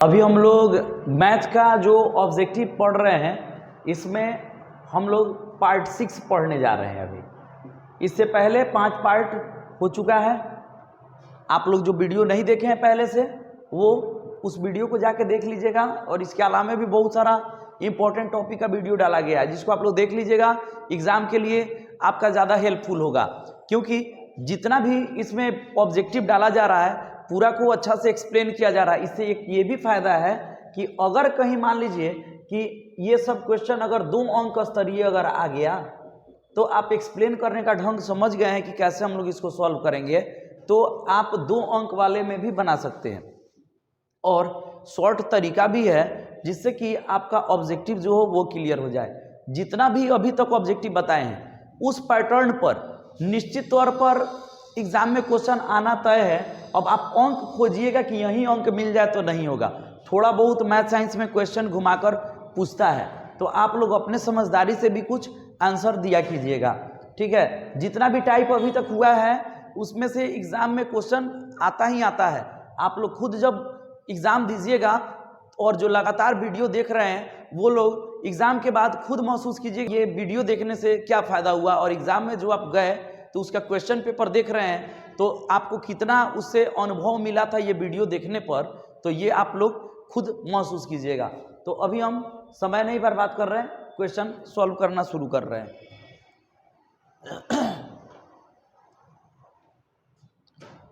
अभी हम लोग मैथ का जो ऑब्जेक्टिव पढ़ रहे हैं इसमें हम लोग पार्ट 6 पढ़ने जा रहे हैं। अभी इससे पहले 5 पार्ट हो चुका है। आप लोग जो वीडियो नहीं देखे हैं पहले से वो उस वीडियो को जाके देख लीजिएगा, और इसके अलावा भी बहुत सारा इंपॉर्टेंट टॉपिक का वीडियो डाला गया है जिसको आप लोग देख लीजिएगा। एग्जाम के लिए आपका ज़्यादा हेल्पफुल होगा, क्योंकि जितना भी इसमें ऑब्जेक्टिव डाला जा रहा है पूरा को अच्छा से एक्सप्लेन किया जा रहा है। इससे एक ये भी फायदा है कि अगर कहीं मान लीजिए कि ये सब क्वेश्चन अगर 2 अंक स्तरीय अगर आ गया तो आप एक्सप्लेन करने का ढंग समझ गए हैं कि कैसे हम लोग इसको सॉल्व करेंगे, तो आप 2 अंक वाले में भी बना सकते हैं। और शॉर्ट तरीका भी है जिससे कि आपका ऑब्जेक्टिव जो हो वो क्लियर हो जाए। जितना भी अभी तक ऑब्जेक्टिव बताए हैं उस पैटर्न पर निश्चित तौर पर एग्जाम में क्वेश्चन आना तय है। अब आप अंक खोजिएगा कि यही अंक मिल जाए तो नहीं होगा। थोड़ा बहुत मैथ साइंस में क्वेश्चन घुमाकर पूछता है, तो आप लोग अपने समझदारी से भी कुछ आंसर दिया कीजिएगा, ठीक है। जितना भी टाइप अभी तक हुआ है उसमें से एग्जाम में क्वेश्चन आता ही आता है। आप लोग खुद जब एग्जाम दीजिएगा और जो लगातार वीडियो देख रहे हैं वो लोग एग्जाम के बाद खुद महसूस कीजिए ये वीडियो देखने से क्या फ़ायदा हुआ, और एग्जाम में जो आप गए तो उसका क्वेश्चन पेपर देख रहे हैं तो आपको कितना उससे अनुभव मिला था ये वीडियो देखने पर, तो ये आप लोग खुद महसूस कीजिएगा। तो अभी हम समय नहीं बर्बाद कर रहे हैं, क्वेश्चन सॉल्व करना शुरू कर रहे हैं।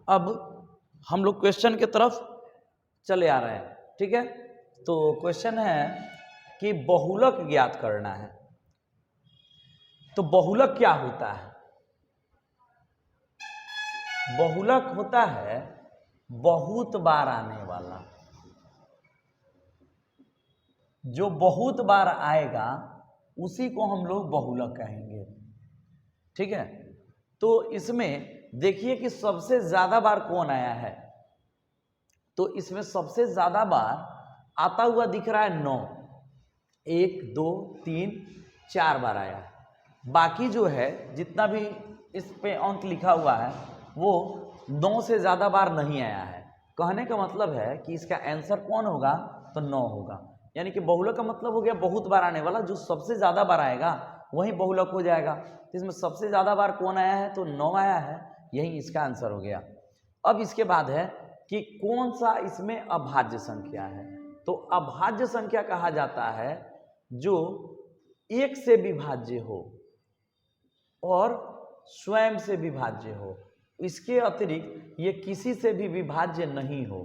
अब हम लोग क्वेश्चन की तरफ चले आ रहे हैं, ठीक है। तो क्वेश्चन है कि बहुलक ज्ञात करना है। तो बहुलक क्या होता है? बहुलक होता है बहुत बार आने वाला। जो बहुत बार आएगा उसी को हम लोग बहुलक कहेंगे, ठीक है। तो इसमें देखिए कि सबसे ज्यादा बार कौन आया है। तो इसमें सबसे ज्यादा बार आता हुआ दिख रहा है 9। 1 2 3 4 बार आया है। बाकी जो है जितना भी इस पे अंक लिखा हुआ है वो 9 से ज़्यादा बार नहीं आया है। कहने का मतलब है कि इसका आंसर कौन होगा, तो 9 होगा। यानी कि बहुलक का मतलब हो गया बहुत बार आने वाला। जो सबसे ज़्यादा बार आएगा वही बहुलक हो जाएगा। तो इसमें सबसे ज़्यादा बार कौन आया है, तो 9 आया है, यही इसका आंसर हो गया। अब इसके बाद है कि कौन सा इसमें अभाज्य संख्या है। तो अभाज्य संख्या कहा जाता है जो 1 से विभाज्य हो और स्वयं से विभाज्य हो। इसके अतिरिक्त ये किसी से भी विभाज्य नहीं हो,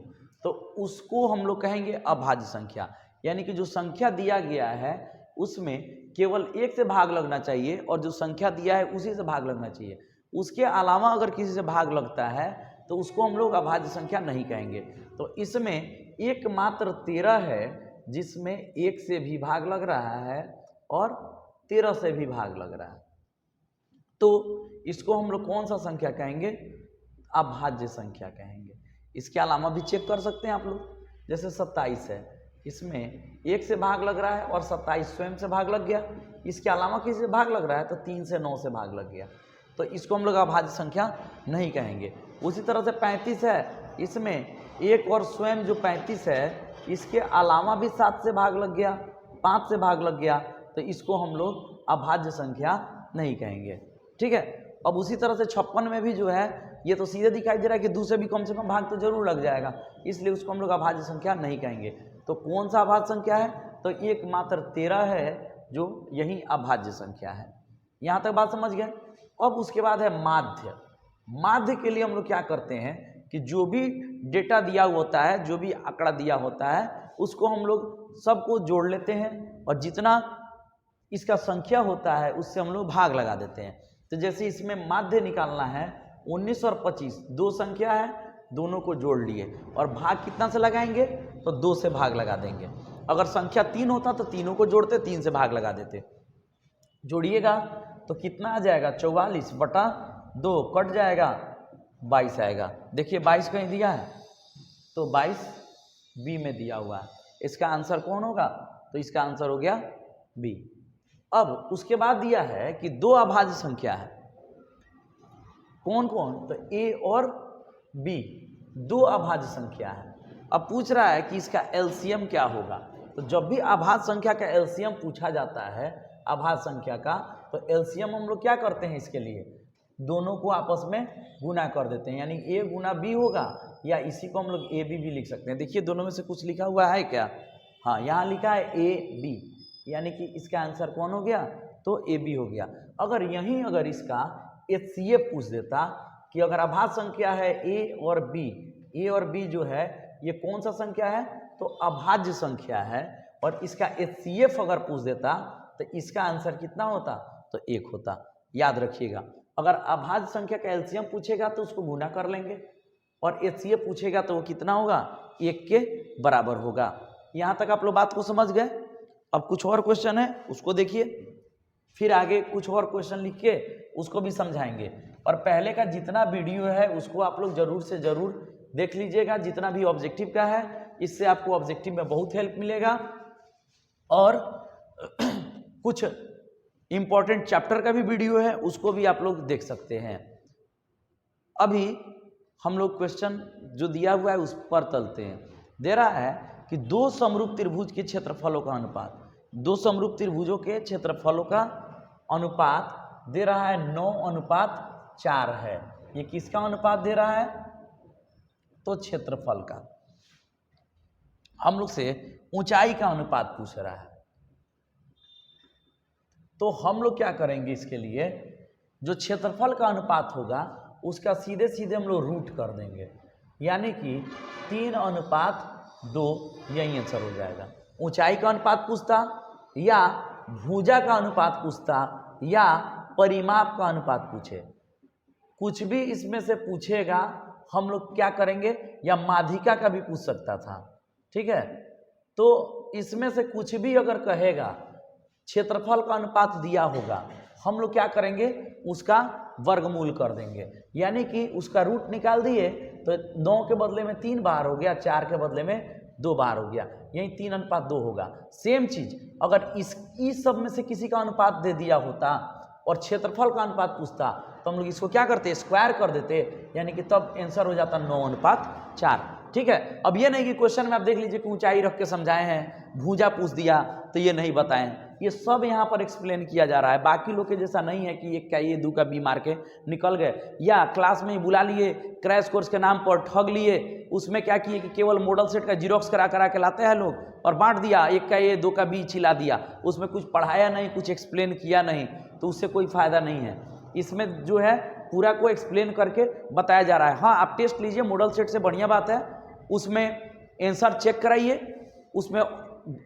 तो उसको हम लोग कहेंगे अभाज्य संख्या। यानी कि जो संख्या दिया गया है उसमें केवल 1 से भाग लगना चाहिए, और जो संख्या दिया है उसी से भाग लगना चाहिए। उसके अलावा अगर किसी से भाग लगता है तो उसको हम लोग अभाज्य संख्या नहीं कहेंगे। तो इसमें एकमात्र 13 है जिसमें 1 से भी भाग लग रहा है और 13 से भी भाग लग रहा है। तो इसको हम लोग कौन सा संख्या कहेंगे, अभाज्य संख्या कहेंगे। इसके अलावा भी चेक कर सकते हैं आप लोग, जैसे 27 है, इसमें 1 से भाग लग रहा है और 27 स्वयं से भाग लग गया। इसके अलावा किसी से भाग लग रहा है तो 3 से 9 से भाग लग गया, तो इसको हम लोग अभाज्य संख्या नहीं कहेंगे। उसी तरह से 35 है, इसमें 1 और स्वयं जो 35 है इसके अलावा भी 7 से भाग लग गया, 5 से भाग लग गया, तो इसको हम लोग अभाज्य संख्या नहीं कहेंगे, ठीक है। अब उसी तरह से 56 में भी जो है ये तो सीधे दिखाई दे रहा है कि 2 से भी कम से कम भाग तो जरूर लग जाएगा, इसलिए उसको हम लोग अभाज्य संख्या नहीं कहेंगे। तो कौन सा अभाज्य संख्या है, तो एकमात्र 13 है जो यही अभाज्य संख्या है। यहाँ तक बात समझ गए। अब उसके बाद है माध्य। माध्य के लिए हम लोग क्या करते हैं कि जो भी डेटा दिया होता है, जो भी आंकड़ा दिया होता है उसको हम लोग सबको जोड़ लेते हैं, और जितना इसका संख्या होता है उससे हम लोग भाग लगा देते हैं। तो जैसे इसमें माध्य निकालना है, 19 और 25 2 संख्या है, दोनों को जोड़ लिए और भाग कितना से लगाएंगे, तो 2 से भाग लगा देंगे। अगर संख्या 3 होता तो तीनों को जोड़ते, 3 से भाग लगा देते। जोड़िएगा तो कितना आ जाएगा, 44/2 कट जाएगा, 22 आएगा। देखिए 22 कहीं दिया है तो 22 बी में दिया हुआ है। इसका आंसर कौन होगा, तो इसका आंसर हो गया बी। अब उसके बाद दिया है कि 2 अभाज्य संख्या है, कौन कौन, तो ए और बी 2 अभाज्य संख्या है। अब पूछ रहा है कि इसका एलसीएम क्या होगा। तो जब भी अभाज्य संख्या का एलसीएम पूछा जाता है, अभाज्य संख्या का, तो एलसीएम हम लोग क्या करते हैं, इसके लिए दोनों को आपस में गुना कर देते हैं, यानी a गुना b होगा, या इसी को हम लोग ए बी भी लिख सकते हैं। देखिए दोनों में से कुछ लिखा हुआ है क्या? हाँ, यहाँ लिखा है ए बी, यानी कि इसका आंसर कौन हो गया? तो ए बी हो गया। अगर यहीं अगर इसका HCF पूछ देता कि अगर अभाज्य संख्या है a और b जो है ये कौन सा संख्या है, तो अभाज्य संख्या है, और इसका HCF अगर पूछ देता तो इसका आंसर कितना होता? तो 1 होता। याद रखिएगा, अगर अभाज्य संख्या का एलसीएम पूछेगा तो उसको गुना कर लेंगे, और HCF पूछेगा तो वो कितना होगा? 1 के बराबर होगा। यहाँ तक आप लोग बात को समझ गए? अब कुछ और क्वेश्चन है उसको देखिए, फिर आगे कुछ और क्वेश्चन लिख के उसको भी समझाएंगे। और पहले का जितना वीडियो है उसको आप लोग जरूर से जरूर देख लीजिएगा, जितना भी ऑब्जेक्टिव का है, इससे आपको ऑब्जेक्टिव में बहुत हेल्प मिलेगा। और कुछ इंपॉर्टेंट चैप्टर का भी वीडियो है, उसको भी आप लोग देख सकते हैं। अभी हम लोग क्वेश्चन जो दिया हुआ है उस पर चलते हैं। दे रहा है कि दो समरूप त्रिभुज के क्षेत्रफलों का अनुपात, दो समरूप त्रिभुजों के क्षेत्रफलों का अनुपात दे रहा है 9:4 है। ये किसका अनुपात दे रहा है? तो क्षेत्रफल का। हम लोग से ऊंचाई का अनुपात पूछ रहा है, तो हम लोग क्या करेंगे, इसके लिए जो क्षेत्रफल का अनुपात होगा उसका सीधे सीधे हम लोग रूट कर देंगे, यानी कि 3:2 यही आंसर हो जाएगा। ऊंचाई का अनुपात पूछता, या भुजा का अनुपात पूछता, या परिमाप का अनुपात पूछे, कुछ भी इसमें से पूछेगा हम लोग क्या करेंगे, या माध्यिका का भी पूछ सकता था। ठीक है, तो इसमें से कुछ भी अगर कहेगा, क्षेत्रफल का अनुपात दिया होगा, हम लोग क्या करेंगे, उसका वर्गमूल कर देंगे, यानी कि उसका रूट निकाल दिए तो 9 के बदले में 3 बार हो गया, 4 के बदले में 2 बार हो गया, यही 3:2 होगा। सेम चीज अगर इस सब में से किसी का अनुपात दे दिया होता और क्षेत्रफल का अनुपात पूछता तो हम लोग इसको क्या करते, स्क्वायर कर देते, यानी कि तब आंसर हो जाता 9:4। ठीक है, अब ये नहीं कि क्वेश्चन में आप देख लीजिए कि ऊंचाई रख के समझाए हैं, भुजा पूछ दिया तो ये नहीं बताएं, ये सब यहाँ पर एक्सप्लेन किया जा रहा है। बाकी लोग के जैसा नहीं है कि एक का ये 2 का बी मार के निकल गए, या क्लास में ही बुला लिए, क्रैश कोर्स के नाम पर ठग लिए, उसमें क्या किए कि केवल मॉडल सेट का जीरोक्स करा के लाते हैं लोग और बांट दिया, एक का ये 2 का बी चिल्ला दिया, उसमें कुछ पढ़ाया नहीं, कुछ एक्सप्लेन किया नहीं, तो उससे कोई फायदा नहीं है। इसमें जो है पूरा को एक्सप्लेन करके बताया जा रहा है। हाँ, आप टेस्ट लीजिए मॉडल सेट से, बढ़िया बात है, उसमें आंसर चेक कराइए, उसमें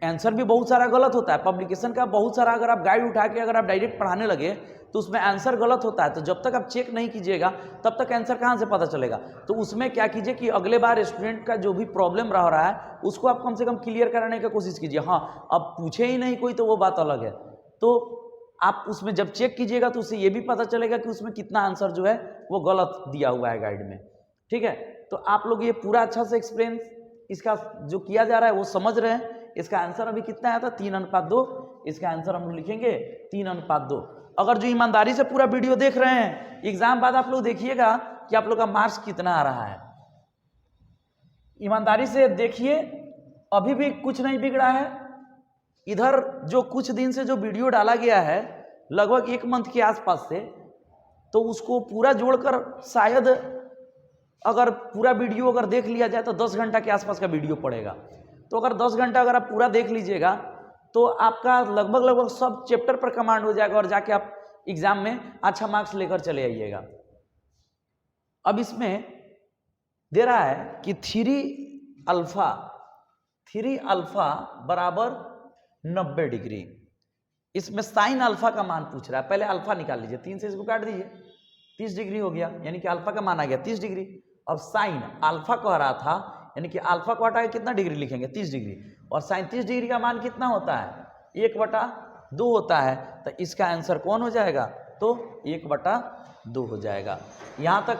आंसर भी बहुत सारा गलत होता है, पब्लिकेशन का बहुत सारा, अगर आप गाइड उठा के अगर आप डायरेक्ट पढ़ाने लगे तो उसमें आंसर गलत होता है, तो जब तक आप चेक नहीं कीजिएगा तब तक आंसर कहाँ से पता चलेगा। तो उसमें क्या कीजिए कि अगले बार स्टूडेंट का जो भी प्रॉब्लम रह रहा है उसको आप कम से कम क्लियर कराने की कोशिश कीजिए। हाँ, अब पूछे ही नहीं कोई तो वो बात अलग है, तो आप उसमें जब चेक कीजिएगा तो उससे ये भी पता चलेगा कि उसमें कितना आंसर जो है वो गलत दिया हुआ है गाइड में। ठीक है, तो आप लोग ये पूरा अच्छा से एक्सप्लेन इसका जो किया जा रहा है वो समझ रहे हैं। इसका आंसर अभी कितना आया था, 3:2। इसका आंसर हम लोग लिखेंगे 3:2। अगर जो ईमानदारी से पूरा वीडियो देख रहे हैं, एग्जाम बाद आप लोग देखिएगा कि आप लोग का मार्क्स कितना आ रहा है। ईमानदारी से देखिए, अभी भी कुछ नहीं बिगड़ा है। इधर जो कुछ दिन से जो वीडियो डाला गया है लगभग 1 मंथ के आसपास से, तो उसको पूरा जोड़कर शायद अगर पूरा वीडियो अगर देख लिया जाए तो 10 घंटा के आसपास का वीडियो पड़ेगा। तो अगर 10 घंटा अगर आप पूरा देख लीजिएगा तो आपका लगभग सब चैप्टर पर कमांड हो जाएगा और जाके आप एग्जाम में अच्छा मार्क्स लेकर चले आइएगा। अब इसमें दे रहा है कि 3 अल्फा बराबर 90 डिग्री, इसमें साइन अल्फा का मान पूछ रहा है। पहले अल्फा निकाल लीजिए, 3 से इसको काट दीजिए, 30 डिग्री हो गया, यानी कि अल्फा का मान आ गया 30 डिग्री। अब साइन अल्फा कह रहा था, यानी कि अल्फा को हटा के कितना डिग्री लिखेंगे, 30 डिग्री, और साइन 30 डिग्री का मान कितना होता है, 1/2 होता है। तो इसका आंसर कौन हो जाएगा, तो 1/2 हो जाएगा। यहाँ तक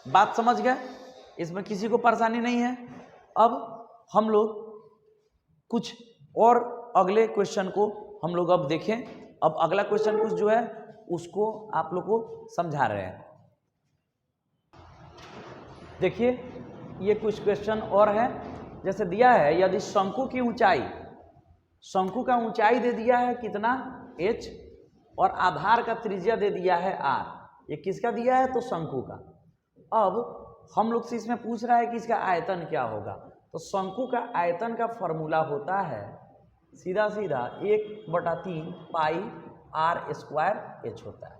बात समझ गए, इसमें किसी को परेशानी नहीं है। अब हम लोग कुछ और अगले क्वेश्चन को हम लोग अब देखें। अब अगला क्वेश्चन कुछ जो है उसको आप लोग को समझा रहे हैं। देखिए ये कुछ क्वेश्चन और है, जैसे दिया है यदि शंकु की ऊंचाई, शंकु का ऊंचाई दे दिया है कितना h और आधार का त्रिज्या दे दिया है r, ये किसका दिया है तो शंकु का। अब हम लोग से इसमें पूछ रहा है कि इसका आयतन क्या होगा, तो शंकु का आयतन का फॉर्मूला होता है सीधा सीधा 1/3 पाई r स्क्वायर h होता है,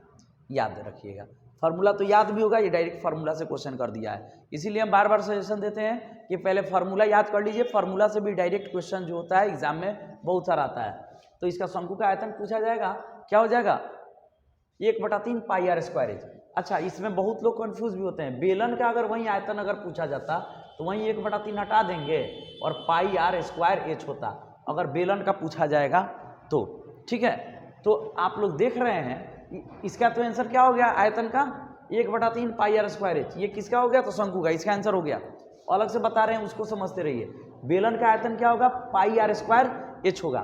याद रखिएगा। फार्मूला तो याद भी होगा, ये डायरेक्ट फार्मूला से क्वेश्चन कर दिया है, इसीलिए हम बार बार सजेशन देते हैं कि पहले फार्मूला याद कर लीजिए, फार्मूला से भी डायरेक्ट क्वेश्चन जो होता है एग्जाम में बहुत सारा आता है। तो इसका शंकु का आयतन पूछा जाएगा, क्या हो जाएगा 1/3 पाई r स्क्वायर एच। अच्छा, इसमें बहुत लोग कंफ्यूज भी होते हैं, बेलन का अगर वही आयतन अगर पूछा जाता तो वहीं 1/3 हटा देंगे और पाई r स्क्वायर एच होता, अगर बेलन का पूछा जाएगा तो। ठीक है, तो आप लोग देख रहे हैं इसका तो आंसर क्या हो गया आयतन का 1/3 पाई r स्क्वायर एच, ये किसका हो गया तो शंकु का, इसका आंसर हो गया। अलग से बता रहे हैं उसको समझते रहिए। बेलन का आयतन क्या होगा पाई r स्क्वायर एच होगा।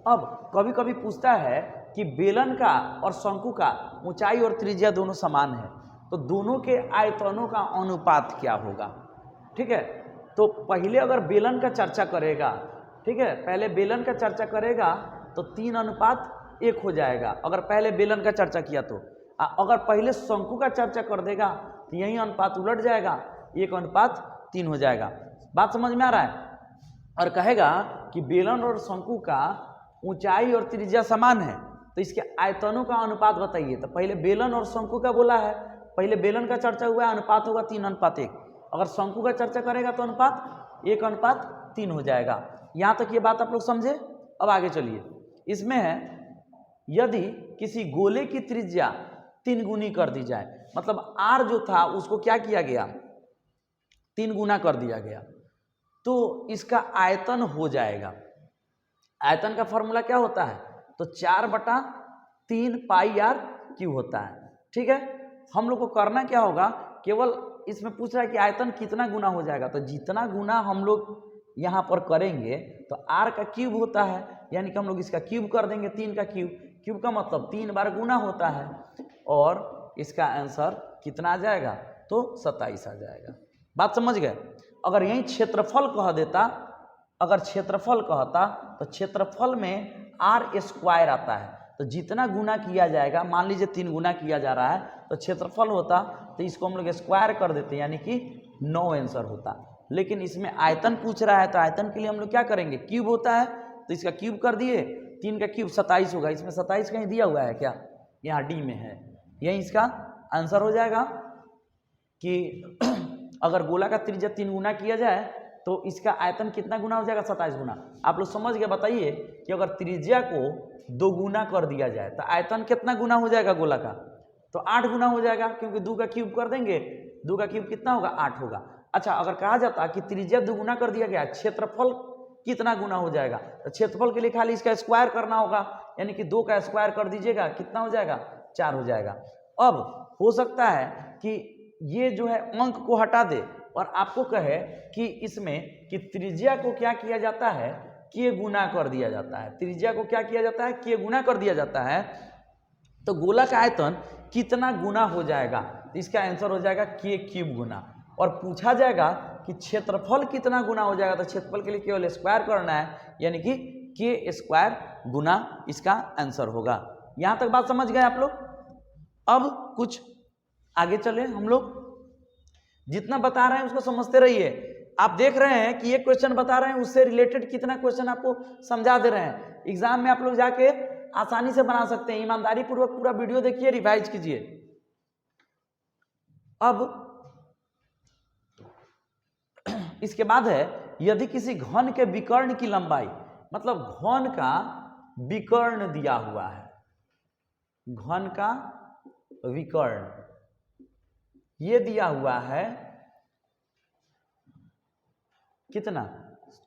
अब कभी कभी पूछता है कि बेलन का और शंकु का ऊंचाई और त्रिज्या दोनों समान है, तो दोनों के आयतनों का अनुपात क्या होगा। ठीक है, तो पहले अगर बेलन का चर्चा करेगा, ठीक है, पहले बेलन का चर्चा करेगा तो 3:1 हो जाएगा, अगर पहले बेलन का चर्चा किया तो। अगर पहले शंकु का चर्चा कर देगा तो यही अनुपात उलट जाएगा, 1:3 हो जाएगा। बात समझ में आ रहा है। और कहेगा कि बेलन और शंकु का ऊंचाई और त्रिज्या समान है, तो इसके आयतनों का अनुपात बताइए। तो पहले बेलन और शंकु का बोला है, पहले बेलन का चर्चा हुआ है, अनुपात होगा 3:1। अगर शंकु का चर्चा करेगा तो अनुपात 1:3 हो जाएगा। यहाँ तक ये बात आप लोग समझे। अब आगे चलिए, इसमें है यदि किसी गोले की त्रिज्या 3 गुनी कर दी जाए, मतलब r जो था उसको क्या किया गया 3 गुना कर दिया गया, तो इसका आयतन हो जाएगा। आयतन का फॉर्मूला क्या होता है तो 4/3 पाई r क्यूब होता है। ठीक है, हम लोग को करना क्या होगा, केवल इसमें पूछ रहा है कि आयतन कितना गुना हो जाएगा, तो जितना गुना हम लोग यहाँ पर करेंगे तो r का क्यूब होता है, यानी कि हम लोग इसका क्यूब कर देंगे, 3 का क्यूब, क्यूब का मतलब 3 बार गुना होता है, और इसका आंसर कितना आ जाएगा तो 27 आ जाएगा। बात समझ गए। अगर यही क्षेत्रफल कह देता, अगर क्षेत्रफल कहता तो क्षेत्रफल में r स्क्वायर आता है, तो जितना गुना किया जाएगा, मान लीजिए 3 गुना किया जा रहा है तो क्षेत्रफल होता, तो इसको हम लोग स्क्वायर कर देते, यानी कि 9 आंसर होता। लेकिन इसमें आयतन पूछ रहा है, तो आयतन के लिए हम लोग क्या करेंगे, क्यूब होता है तो इसका क्यूब कर दिए, 3 का क्यूब 27 होगा। इसमें 27 कहीं दिया हुआ है क्या, यहाँ डी में है, यही इसका आंसर हो जाएगा कि अगर गोला का त्रिज्या 3 गुना किया जाए तो इसका आयतन कितना गुना हो जाएगा 27 गुना। आप लोग समझ गए। बताइए कि अगर त्रिज्या को 2 गुना कर दिया जाए तो आयतन कितना गुना हो जाएगा गोला का, तो 8 गुना हो जाएगा, क्योंकि 2 का क्यूब कर देंगे, 2 का क्यूब कितना होगा 8 होगा। अच्छा, अगर कहा जाता कि त्रिज्या 2 गुना कर दिया गया, क्षेत्रफल कितना गुना हो जाएगा, तो क्षेत्रफल के लिए खाली इसका स्क्वायर करना होगा, यानी कि 2 का स्क्वायर कर दीजिएगा, कितना हो जाएगा 4 हो जाएगा। अब हो सकता है कि ये जो है अंक को हटा दे और आपको कहे कि इसमें कि त्रिज्या को क्या किया जाता है के गुना कर दिया जाता है, त्रिज्या को क्या किया जाता है के गुना कर दिया जाता है, तो गोला का आयतन कितना गुना हो जाएगा, तो इसका आंसर हो जाएगा के क्यूब गुना। और पूछा जाएगा कि क्षेत्रफल कितना गुना हो जाएगा, तो क्षेत्रफल के लिए केवल स्क्वायर करना है, यानी कि के स्क्वायर गुना इसका आंसर होगा। यहां तक बात समझ गए आप लोग। अब कुछ आगे चले, हम लोग जितना बता रहे हैं उसको समझते रहिए। आप देख रहे हैं कि ये क्वेश्चन बता रहे हैं, उससे रिलेटेड कितना क्वेश्चन आपको समझा दे रहे हैं। एग्जाम में आप लोग जाके आसानी से बना सकते हैं। ईमानदारी पूर्वक पूरा वीडियो देखिए, रिवाइज कीजिए। अब इसके बाद है यदि किसी घन के विकर्ण की लंबाई, मतलब घन का विकर्ण दिया हुआ है, घन का विकर्ण ये दिया हुआ है कितना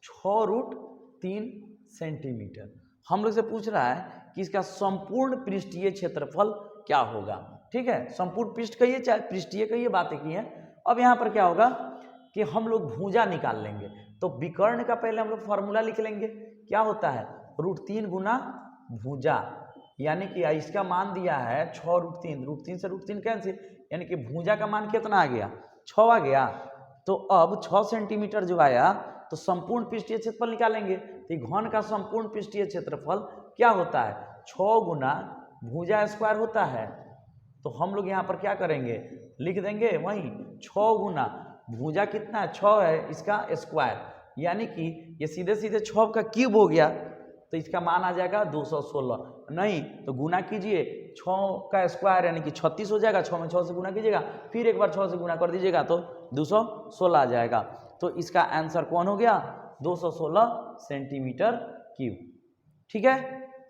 6√3 सेंटीमीटर। हम लोग से पूछ रहा है कि इसका संपूर्ण पृष्ठीय क्षेत्रफल क्या होगा। ठीक है, संपूर्ण पृष्ठ कहिए चाहे पृष्ठीय कहिए, बातें की हैं। अब यहाँ पर क्या होगा कि हम लोग भुजा निकाल लेंगे, तो विकर्ण का पहले हम लोग फॉर्मूला लिख लेंगे, क्या होता है √3 गुना भुजा, यानी कि इसका मान दिया है 6√3, √3 से √3 कैंसिल, यानी कि भुजा का मान कितना आ गया 6 आ गया। तो अब 6 सेंटीमीटर जो आया, तो तो संपूर्ण पृष्ठीय क्षेत्रफल निकालेंगे। तो घन का संपूर्ण पृष्ठीय क्षेत्रफल क्या होता है, 6 गुना भुजा स्क्वायर होता है। तो हम लोग यहाँ पर क्या करेंगे, लिख देंगे वही 6 गुना भुजा कितना है, 6 है, इसका स्क्वायर, यानी कि ये सीधे सीधे 6 का क्यूब हो गया, तो इसका मान आ जाएगा 216। नहीं तो गुना कीजिए, 6 का स्क्वायर यानी कि 36 हो जाएगा, 6 में 6 से गुना कीजिएगा, फिर एक बार 6 से गुना कर दीजिएगा तो 216 आ जाएगा। तो इसका आंसर कौन हो गया, 216 सेंटीमीटर क्यूब। ठीक है,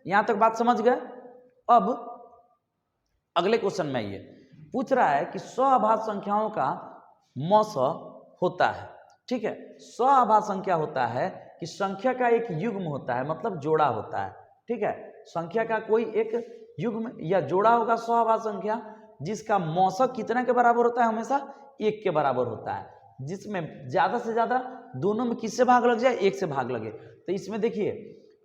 यहां तक बात समझ गए। अब अगले क्वेश्चन में ये पूछ रहा है कि सअभाज्य संख्याओं का मौस होता है। ठीक है, सअभाज्य संख्या होता है कि संख्या का एक युग्म होता है, मतलब जोड़ा होता है। ठीक है, संख्या का कोई एक युग्म या जोड़ा होगा सअभाज्य संख्या, जिसका मौसक कितना के बराबर होता है, हमेशा 1 के बराबर होता है, जिसमें ज्यादा से ज्यादा दोनों में किससे भाग लग जाए, 1 से भाग लगे। तो इसमें देखिए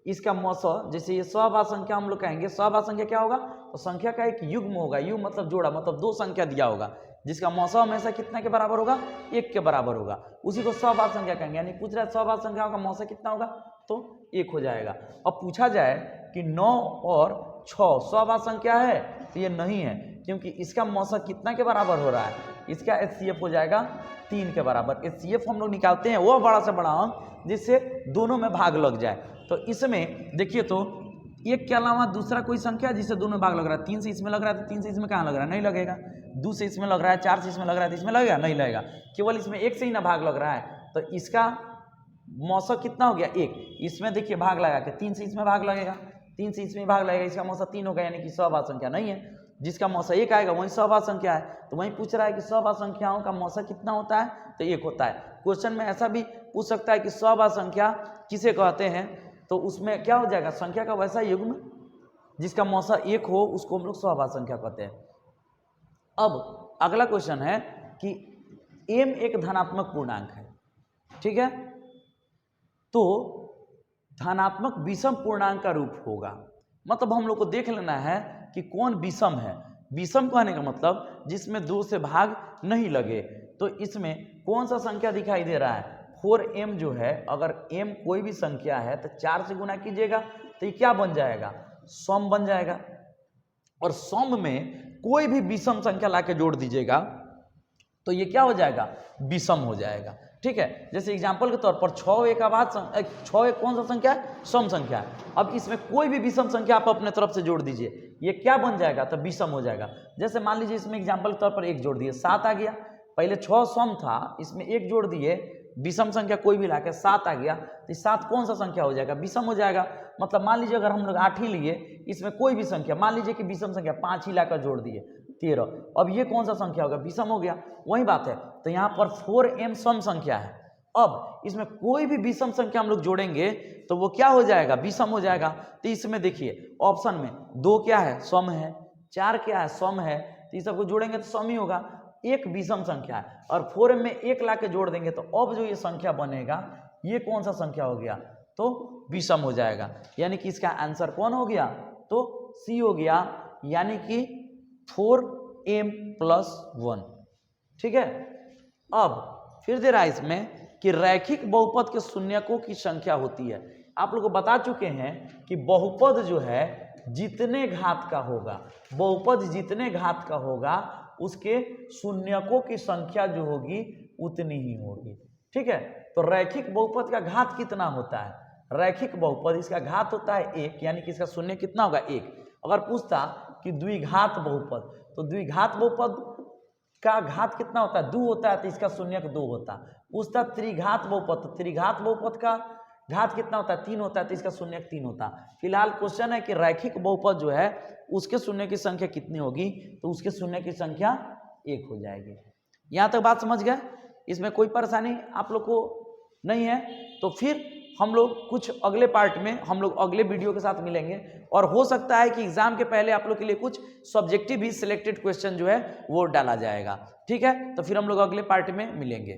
इसका मौसक, जैसे ये सअभाज्य संख्या हम लोग कहेंगे, सअभाज्य संख्या क्या होगा, तो संख्या का एक युग्म होगा, युग्म मतलब जोड़ा, मतलब 2 संख्या दिया होगा, जिसका मौसक हमेशा कितना के बराबर होगा, 1 के बराबर होगा, उसी को सअभाज्य संख्या कहेंगे। यानी पूछ रहा है सअभाज्य संख्याओं का मौसक कितना होगा, तो 1 हो जाएगा। अब पूछा जाए कि 9 और 6 सअभाज्य संख्या है, तो ये नहीं है, क्योंकि इसका मौसक कितना के बराबर हो रहा है, इसका HCF हो जाएगा 3 के बराबर। HCF हम लोग निकालते हैं वो बड़ा से बड़ा अंक जिससे दोनों में भाग लग जाए। तो इसमें देखिए, तो 1 के अलावा दूसरा कोई संख्या जिससे दोनों में भाग लग रहा है, 3 से इसमें लग रहा है, तो 3 से इसमें कहाँ लग रहा है, नहीं लगेगा। 2 से इसमें लग रहा है, 4 से इसमें लग रहा है, तो इसमें लगेगा, नहीं लगेगा। केवल इसमें 1 से ही ना भाग लग रहा है, तो इसका मौसक कितना हो गया, 1। इसमें देखिए भाग लगा के 3 से इसमें भाग लगेगा, 3 से इसमें भाग लगेगा, इसका मौसक 3 होगा, यानी कि सअभाज्य संख्या नहीं है। जिसका मौसक 1 आएगा वही सअभाज्य संख्या है। तो वही पूछ रहा है कि सअभाज्य संख्याओं का मौसक कितना होता है, तो 1 होता है। क्वेश्चन में ऐसा भी पूछ सकता है कि सअभाज्य संख्या किसे कहते हैं, तो उसमें क्या हो जाएगा, संख्या का वैसा युग्म जिसका मौसक 1 हो, उसको हम लोग सअभाज्य संख्या कहते हैं। अब अगला क्वेश्चन है कि m एक धनात्मक पूर्णांक है। ठीक है, तो धनात्मक विषम पूर्णांक का रूप होगा, मतलब हम लोग को देख लेना है कि कौन विषम है। विषम कहने का मतलब जिसमें 2 से भाग नहीं लगे। तो इसमें कौन सा संख्या दिखाई दे रहा है, 4m जो है, अगर m कोई भी संख्या है तो 4 से गुना कीजिएगा, तो ये क्या बन जाएगा, सम बन जाएगा। और सम में कोई भी विषम संख्या लाके जोड़ दीजिएगा तो ये क्या हो जाएगा, विषम हो जाएगा। ठीक है, जैसे एग्जांपल के तौर पर 6 एक अभाज्य, 6 एक कौन सा संख्या है, सम संख्या है। अब इसमें कोई भी विषम संख्या आप अपने तरफ से जोड़ दीजिए, ये क्या बन जाएगा, तो विषम हो जाएगा। जैसे मान लीजिए इसमें एग्जांपल के तौर पर 1 जोड़ दिए, 7 आ गया। पहले 6 सम था, इसमें 1 जोड़ दिए, विषम संख्या कोई भी लाके 7 आ गया, तो 7 कौन सा संख्या हो जाएगा, विषम हो जाएगा। मतलब मान लीजिए अगर हम लोग 8 ही लिए, इसमें कोई भी संख्या, मान लीजिए कि विषम संख्या 5 ही लाकर जोड़ दिए, 13, अब ये कौन सा संख्या होगा, विषम हो गया। वही बात है, तो यहाँ पर 4m सम संख्या है। अब इसमें कोई भी विषम संख्या हम लोग जोड़ेंगे तो वो क्या हो जाएगा, विषम हो जाएगा। तो इसमें देखिए ऑप्शन में 2 क्या है, सम है, 4 क्या है, सम है, तो ये सबको जोड़ेंगे तो सम ही होगा। 1 विषम संख्या है और 4m में 1 ला के जोड़ देंगे, तो अब जो ये संख्या बनेगा ये कौन सा संख्या हो गया, तो विषम हो जाएगा। यानी कि इसका आंसर कौन हो गया, तो C हो गया, यानी कि 4m + 1। ठीक है, अब फिर दे रहा है इसमें कि रैखिक बहुपद के शून्यकों की संख्या होती है। आप लोग को बता चुके हैं कि बहुपद जो है जितने घात का होगा, बहुपद जितने घात का होगा उसके शून्यकों की संख्या जो होगी उतनी ही होगी। ठीक है, तो रैखिक बहुपद का घात कितना होता है, रैखिक बहुपद इसका घात होता है 1, यानी कि इसका शून्य कितना होगा, 1। अगर पूछता कि द्विघात बहुपद, तो द्विघात बहुपद का घात कितना होता है, 2 होता है, तो इसका शून्यक 2 होता। पूछता त्रिघात बहुपद, तो त्रिघात बहुपद का घात कितना होता है, 3 होता है, तो इसका शून्यक 3 होता। फिलहाल क्वेश्चन है कि रैखिक बहुपद जो है उसके शून्य की संख्या कितनी होगी, तो उसके शून्य की संख्या 1 हो जाएगी। यहाँ तक बात समझ गए, इसमें कोई परेशानी आप लोग को नहीं है। तो फिर हम लोग कुछ अगले पार्ट में हम लोग अगले वीडियो के साथ मिलेंगे, और हो सकता है कि एग्जाम के पहले आप लोग के लिए कुछ सब्जेक्टिव भी सिलेक्टेड क्वेश्चन जो है वो डाला जाएगा। ठीक है, तो फिर हम लोग अगले पार्ट में मिलेंगे।